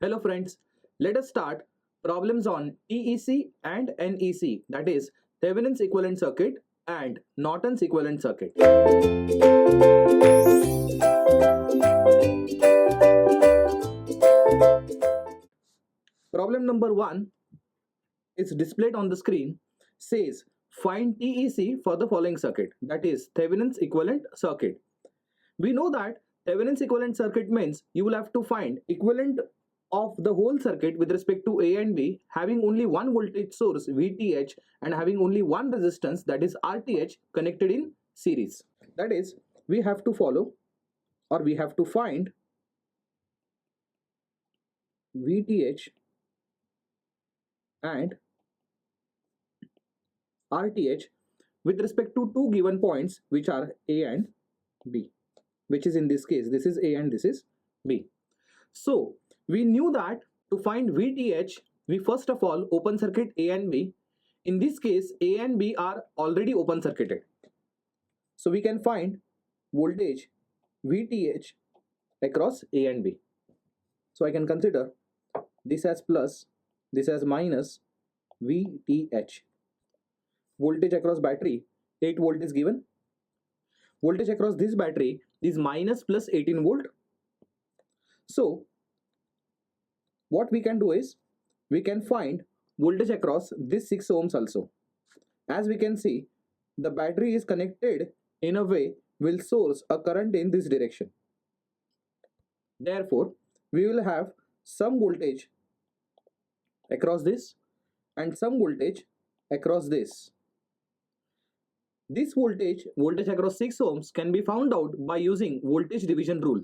Hello friends, let us start problems on TEC and NEC, that is Thevenin's equivalent circuit and Norton's equivalent circuit. Problem number 1 is displayed on the screen, says find TEC for the following circuit, that is Thevenin's equivalent circuit. We know that Thevenin's equivalent circuit means you will have to find equivalent of the whole circuit with respect to A and B, having only one voltage source VTH and having only one resistance, that is RTH, connected in series. That is, we have to follow or we have to find VTH and RTH with respect to two given points, which are A and B, which is in this case, this is A and this is B. So we knew that to find VTH, we first of all open circuit A and B. In this case, A and B are already open circuited. So we can find voltage VTH across A and B. So I can consider this as plus, this as minus VTH. Voltage across battery, 8 volt is given. Voltage across this battery is minus plus 18 volt. So what we can do is, we can find voltage across this 6 ohms also. As we can see, the battery is connected in a way will source a current in this direction. Therefore, we will have some voltage across this and some voltage across this. This voltage across 6 ohms can be found out by using voltage division rule.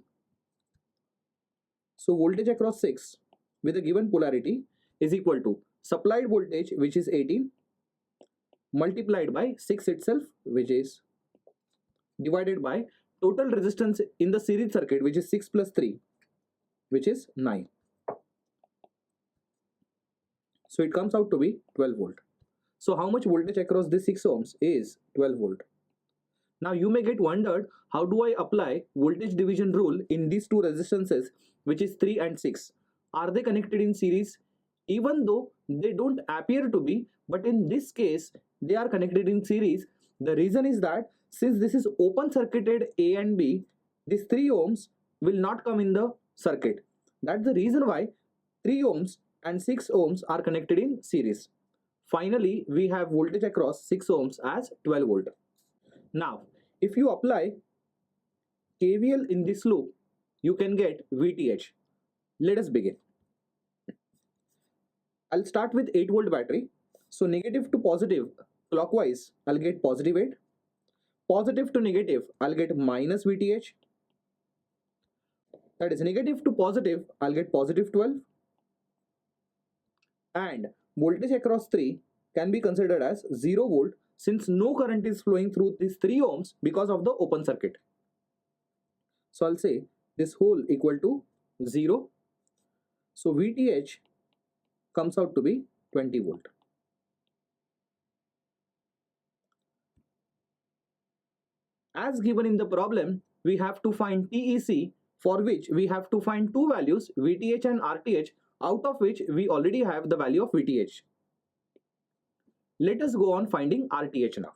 So voltage across 6 with a given polarity is equal to supplied voltage, which is 18, multiplied by 6 itself, which is divided by total resistance in the series circuit, which is 6 plus 3, which is 9. So it comes out to be 12 volt. So how much voltage across this 6 ohms is 12 volt. Now you may get wondered, how do I apply voltage division rule in these two resistances, which is 3 and 6? Are they connected in series? Even though they don't appear to be, but in this case they are connected in series. The reason is that since this is open circuited A and B, this 3 ohms will not come in the circuit. That's the reason why 3 ohms and 6 ohms are connected in series. Finally, we have voltage across 6 ohms as 12 volt. Now, if you apply KVL in this loop, you can get VTH. Let us begin. I'll start with 8 volt battery. So negative to positive clockwise, I'll get positive 8. Positive to negative, I'll get minus VTH. That is, negative to positive, I'll get positive 12. And voltage across 3 can be considered as 0 volt, since no current is flowing through this 3 ohms because of the open circuit. So I'll say this whole equal to 0. So VTH comes out to be 20 volt. As given in the problem, we have to find TEC, for which we have to find two values, VTH and RTH, out of which we already have the value of VTH. Let us go on finding RTH now.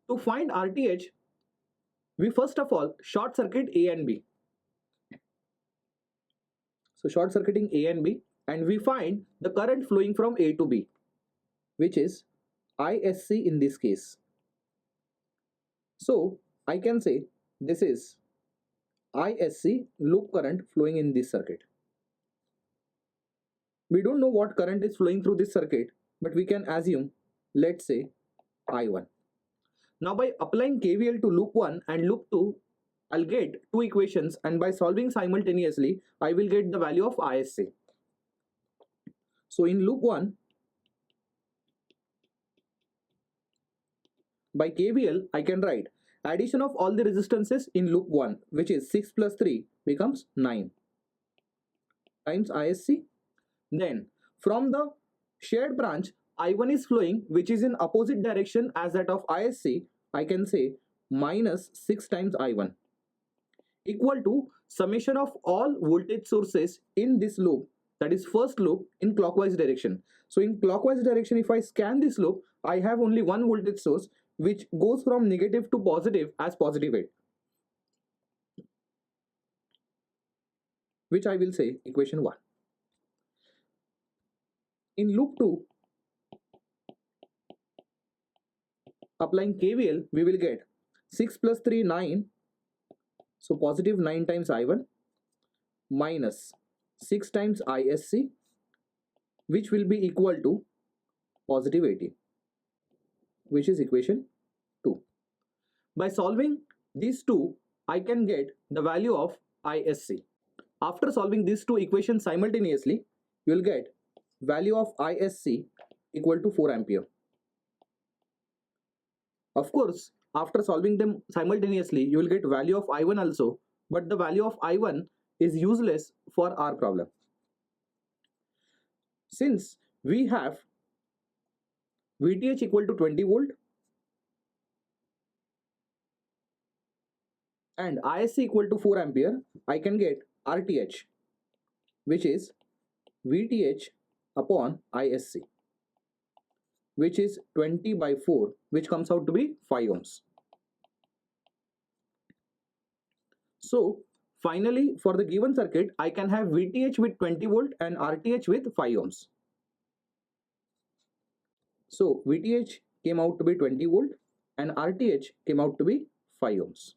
To find RTH, we first of all short circuit A and B. So short circuiting A and B, and we find the current flowing from A to B, which is ISC in this case. So I can say this is ISC loop current flowing in this circuit. We don't know what current is flowing through this circuit, but we can assume, let's say, I1. Now by applying KVL to loop 1 and loop 2, I'll get two equations, and by solving simultaneously, I will get the value of ISC. So in loop 1, by KVL, I can write addition of all the resistances in loop 1, which is 6 plus 3 becomes 9 times ISC. Then from the shared branch, I1 is flowing, which is in opposite direction as that of ISC. I can say minus 6 times I1. equal to summation of all voltage sources in this loop, that is first loop, in clockwise direction. So in clockwise direction, if I scan this loop, I have only one voltage source which goes from negative to positive as positive 8, which I will say equation 1. In loop 2, applying KVL, we will get 6 plus 3, 9. So positive 9 times I1 minus 6 times ISC, which will be equal to positive 18, which is equation 2. By solving these two, I can get the value of ISC. After solving these two equations simultaneously, you will get value of ISC equal to 4 ampere. Of course, after solving them simultaneously, you will get value of I1 also, but the value of I1 is useless for our problem. Since we have VTH equal to 20 volt and ISC equal to 4 ampere, I can get RTH, which is VTH upon ISC, which is 20 by 4, which comes out to be 5 ohms. So finally, for the given circuit, I can have VTH with 20 volt and RTH with 5 ohms. So VTH came out to be 20 volt and RTH came out to be 5 ohms.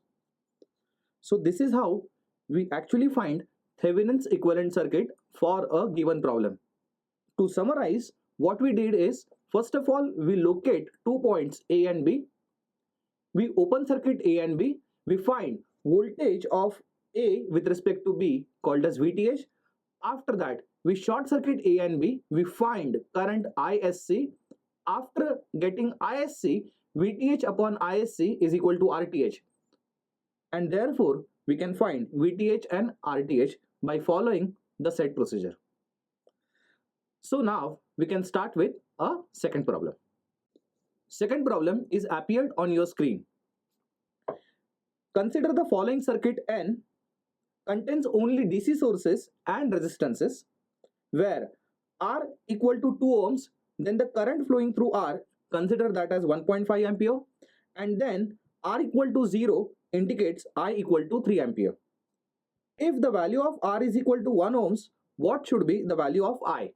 So this is how we actually find Thevenin's equivalent circuit for a given problem. To summarize, what we did is, first of all, we locate 2 points A and B. We open circuit A and B. We find voltage of A with respect to B called as VTH. After that, we short circuit A and B. We find current ISC. After getting ISC, VTH upon ISC is equal to RTH. And therefore, we can find VTH and RTH by following the said procedure. So now we can start with a second problem. Second problem is appeared on your screen. Consider the following circuit N contains only DC sources and resistances, where R equal to 2 ohms, then the current flowing through R, consider that as 1.5 ampere, and then R equal to 0 indicates I equal to 3 ampere. If the value of R is equal to 1 ohms, what should be the value of I?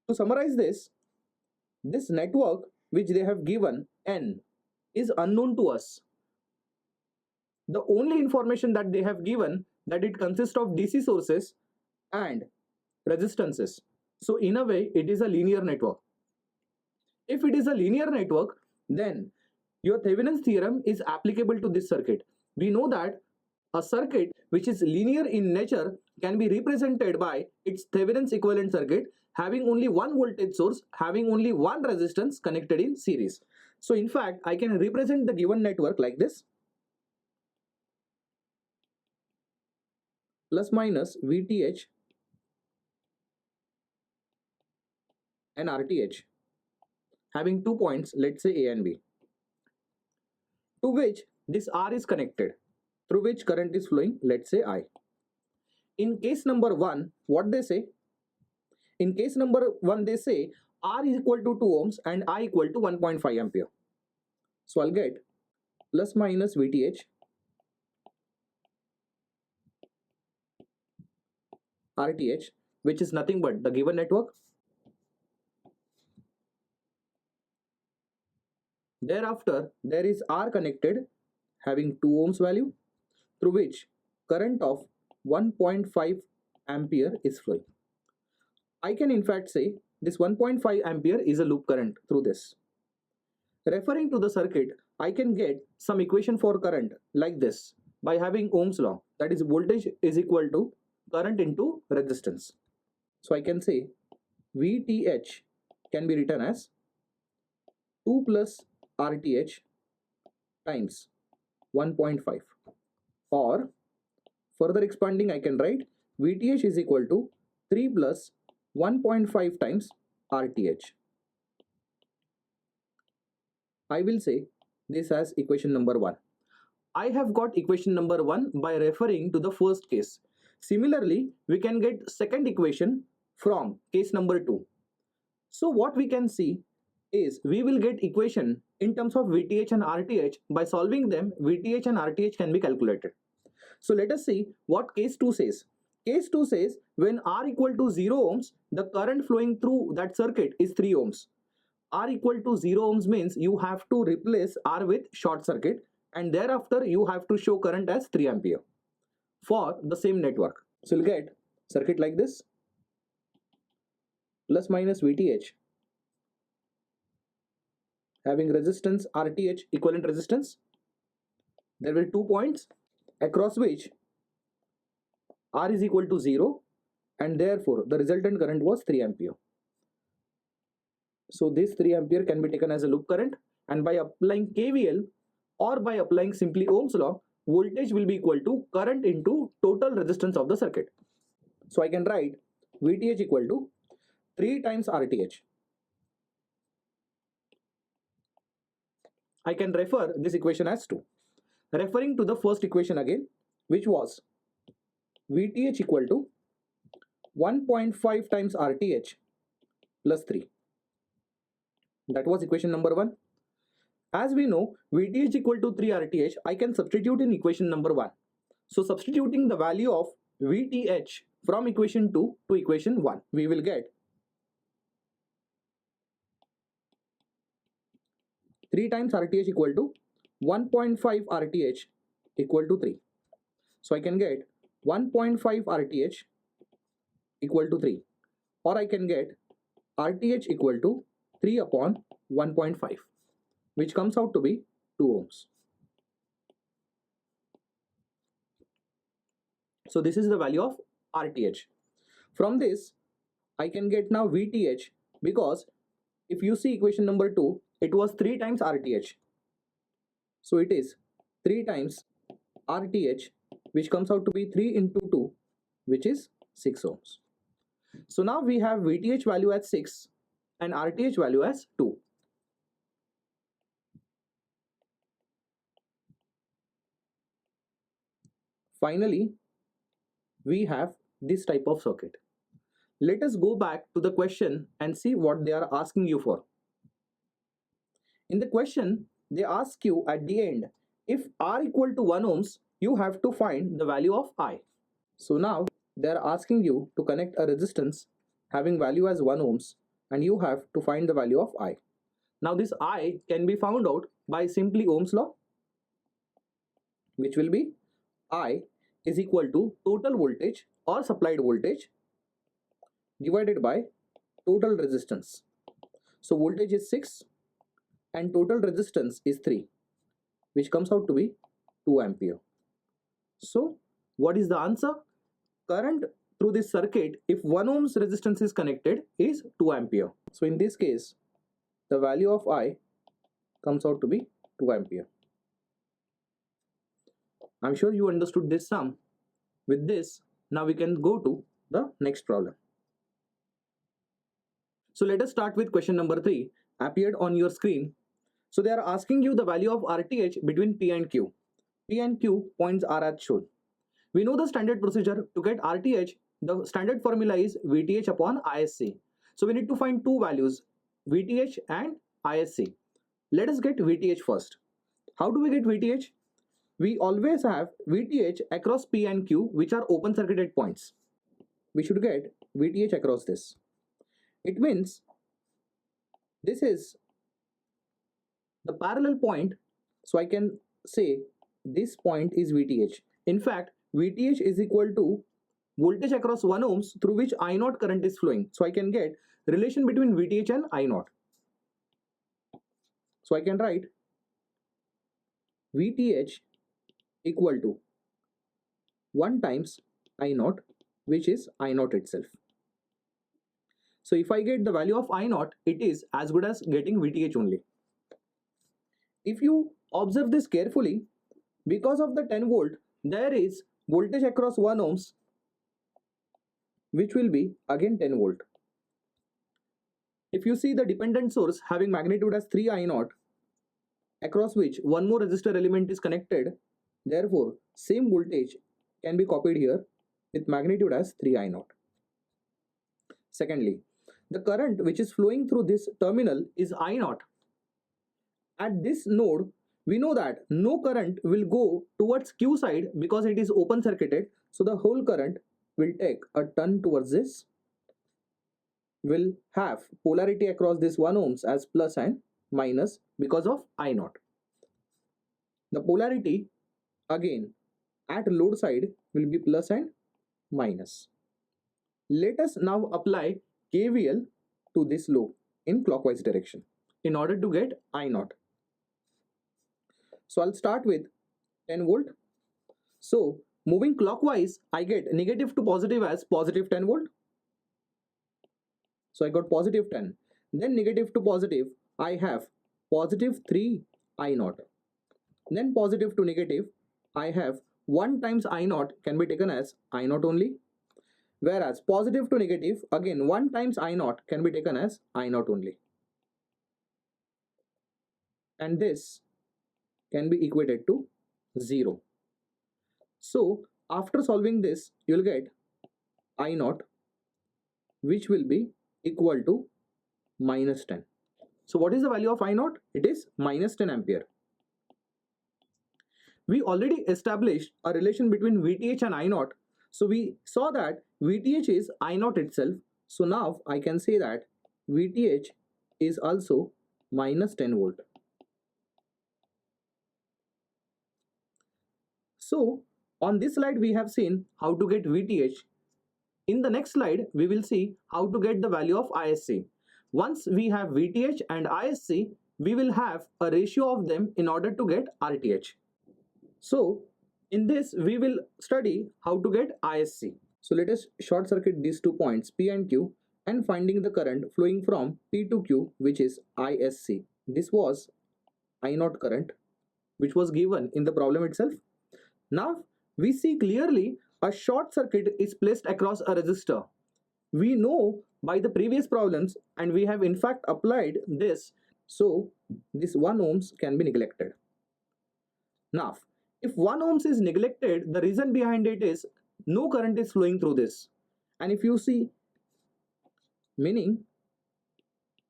To summarize this network which they have given N is unknown to us. The only information that they have given that it consists of DC sources and resistances. So in a way, it is a linear network. If it is a linear network, then your Thevenin's theorem is applicable to this circuit. We know that a circuit which is linear in nature can be represented by its Thevenin's equivalent circuit having only one voltage source, having only one resistance connected in series. So in fact, I can represent the given network like this: plus minus VTH and RTH having 2 points, let's say A and B, to which this R is connected, through which current is flowing, let's say I. In case number 1, what they say? In case number 1, they say R is equal to 2 ohms and I equal to 1.5 ampere. So I'll get plus minus VTH RTH, which is nothing but the given network. Thereafter, there is R connected having 2 ohms value, through which current of 1.5 ampere is flowing. I can in fact say this 1.5 ampere is a loop current through this. Referring to the circuit, I can get some equation for current like this by having Ohm's law, that is voltage is equal to current into resistance. So I can say VTH can be written as 2 plus RTH times 1.5, or further expanding, I can write VTH is equal to 3 plus 1.5 times RTH. I will say this as equation number 1. I have got equation number 1 by referring to the first case. Similarly, we can get second equation from case number 2. So what we can see is we will get equation in terms of VTH and RTH. By solving them, VTH and RTH can be calculated. So let us see what case 2 says. Case 2 says when R equal to 0 ohms, the current flowing through that circuit is 3 ohms. R equal to 0 ohms means you have to replace R with short circuit, and thereafter you have to show current as 3 ampere for the same network. So you'll get circuit like this, plus minus VTH having resistance RTH, equivalent resistance. There will be 2 points across which R is equal to 0, and therefore the resultant current was 3 ampere. So this 3 ampere can be taken as a loop current, and by applying KVL or by applying simply Ohm's law, voltage will be equal to current into total resistance of the circuit. So I can write VTH equal to 3 times RTH. I can refer this equation as 2. Referring to the first equation again, which was VTH equal to 1.5 times RTH plus 3. That was equation number 1. As we know, VTH equal to 3 RTH, I can substitute in equation number 1. So substituting the value of VTH from equation 2 to equation 1, we will get 3 times RTH equal to 1.5 RTH equal to 3. So I can get 1.5 RTH equal to 3, or I can get RTH equal to 3 upon 1.5, which comes out to be 2 ohms. So this is the value of RTH. From this, I can get now VTH, because if you see equation number 2, it was 3 times RTH. So it is 3 times RTH, which comes out to be 3 into 2, which is 6 ohms. So now we have VTH value as 6 and RTH value as 2. Finally, we have this type of circuit. Let us go back to the question and see what they are asking you for. In the question, they ask you at the end, if R equal to 1 ohms, you have to find the value of I. So now they are asking you to connect a resistance having value as 1 ohms, and you have to find the value of I. Now this I can be found out by simply Ohm's law, which will be I is equal to total voltage or supplied voltage divided by total resistance. So voltage is 6 and total resistance is 3, which comes out to be 2 ampere. So what is the answer? Current through this circuit, if 1 ohms resistance is connected, is 2 ampere. So in this case, the value of I comes out to be 2 ampere. I'm sure you understood this sum. With this, now we can go to the next problem. So let us start with question number 3, appeared on your screen. So they are asking you the value of RTH between P and Q. P and Q points are as shown. We know the standard procedure to get RTH. The standard formula is VTH upon ISC. So we need to find two values, VTH and ISC. Let us get VTH first. How do we get VTH? We always have VTH across P and Q, which are open circuited points. We should get VTH across this. It means this is the parallel point, so I can say this point is VTH. In fact, VTH is equal to voltage across 1 ohms through which I0 current is flowing. So I can get relation between VTH and I0. So I can write VTH equal to 1 times I0, which is I0 itself. So if I get the value of I0, it is as good as getting VTH only. If you observe this carefully, because of the 10 volt, there is voltage across 1 ohms, which will be again 10 volt. If you see the dependent source having magnitude as 3 I0, across which one more resistor element is connected, Therefore, same voltage can be copied here with magnitude as 3I naught. Secondly, the current which is flowing through this terminal is I naught. At this node, we know that no current will go towards Q side because it is open circuited. So the whole current will take a turn towards this, will have polarity across this 1 ohms as plus and minus because of I naught. The polarity again at load side will be plus and minus. Let us now apply KVL to this loop in clockwise direction in order to get I naught. So I'll start with 10 volt. So moving clockwise, I get negative to positive as positive 10 volt. So I got positive 10. Then negative to positive, I have positive 3 I naught. Then positive to negative, I have 1 times I naught can be taken as I naught only. Whereas positive to negative, again 1 times I naught can be taken as I naught only. And this can be equated to 0. So after solving this, you will get I naught, which will be equal to minus 10. So what is the value of I naught? It is minus 10 ampere. We already established a relation between VTH and I naught. So we saw that VTH is I naught itself. So now I can say that VTH is also minus 10 volt. So on this slide we have seen how to get VTH. In the next slide we will see how to get the value of ISC. Once we have VTH and ISC, we will have a ratio of them in order to get RTH. So in this we will study how to get ISC. So let us short circuit these 2 points P and Q and finding the current flowing from P to Q, which is ISC. This was I naught current which was given in the problem itself. Now we see clearly a short circuit is placed across a resistor. We know by the previous problems and we have in fact applied this. So this 1 ohms can be neglected. Now if 1 ohms is neglected, the reason behind it is no current is flowing through this. And if you see, meaning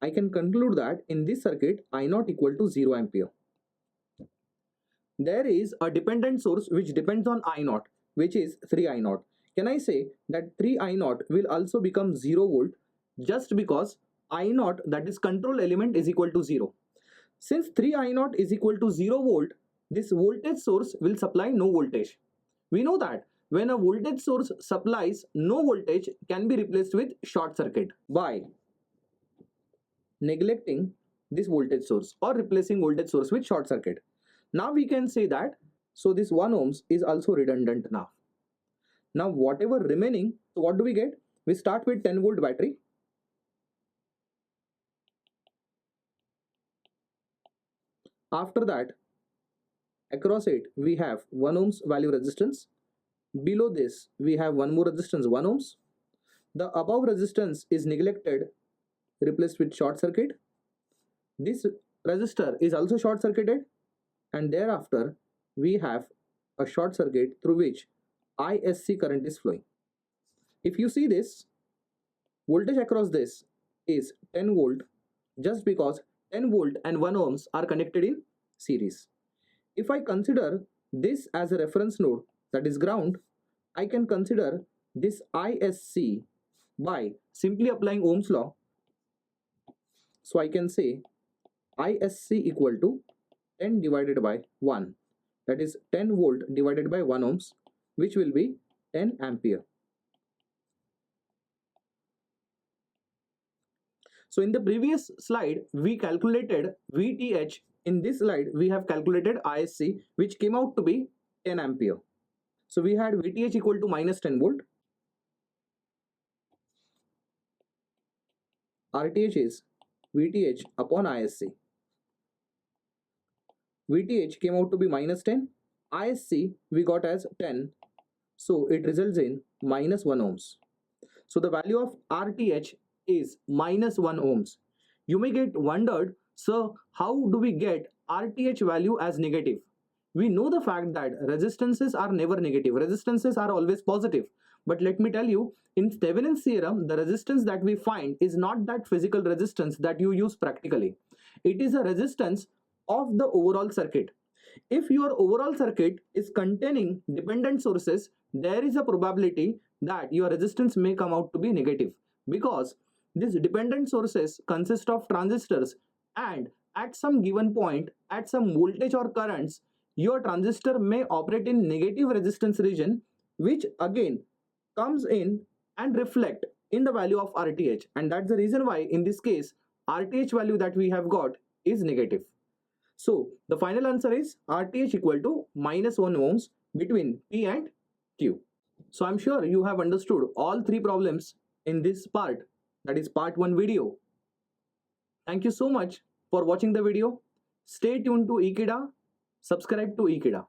I can conclude that in this circuit I naught equal to 0 ampere. There is a dependent source which depends on I naught, which is 3 I naught. Can I say that 3 I naught will also become 0 volt just because I naught, that is control element, is equal to 0. Since 3 I naught is equal to 0 volt, this voltage source will supply no voltage. We know that when a voltage source supplies no voltage can be replaced with short circuit by neglecting this voltage source or replacing voltage source with short circuit. Now we can say that, so this 1 ohms is also redundant now. Now whatever remaining, so what do we get? We start with 10 volt battery. After that, across it we have 1 ohms value resistance. Below this we have one more resistance, 1 ohms. The above resistance is neglected, replaced with short circuit. This resistor is also short circuited, and thereafter we have a short circuit through which ISC current is flowing. If you see this, voltage across this is 10 volt just because 10 volt and 1 ohms are connected in series. If I consider this as a reference node, that is ground, I can consider this ISC by simply applying Ohm's law. So I can say ISC equal to 10 divided by 1, that is 10 volt divided by 1 ohms, which will be 10 ampere. So in the previous slide we calculated VTH. In this slide we have calculated ISC, which came out to be 10 ampere. So we had VTH equal to minus 10 volt. RTH is VTH upon ISC. VTH came out to be minus 10. ISC we got as 10. So it results in minus 1 ohms. So the value of RTH is minus 1 ohms. You may get wondered, sir, how do we get RTH value as negative? we know the fact that resistances are never negative. Resistances are always positive. But let me tell you, in Thevenin's theorem, the resistance that we find is not that physical resistance that you use practically. It is a resistance of the overall circuit. If your overall circuit is containing dependent sources, there is a probability that your resistance may come out to be negative, because these dependent sources consist of transistors, and at some given point, at some voltage or currents, your transistor may operate in negative resistance region, which again comes in and reflect in the value of RTH, and that's the reason why in this case RTH value that we have got is negative. So the final answer is RTH equal to -1 ohms between P and Q. So I'm sure you have understood all three problems in this part, that is part 1 video. Thank you so much for watching the video. Stay tuned to Ekeeda. Subscribe to Ekeeda.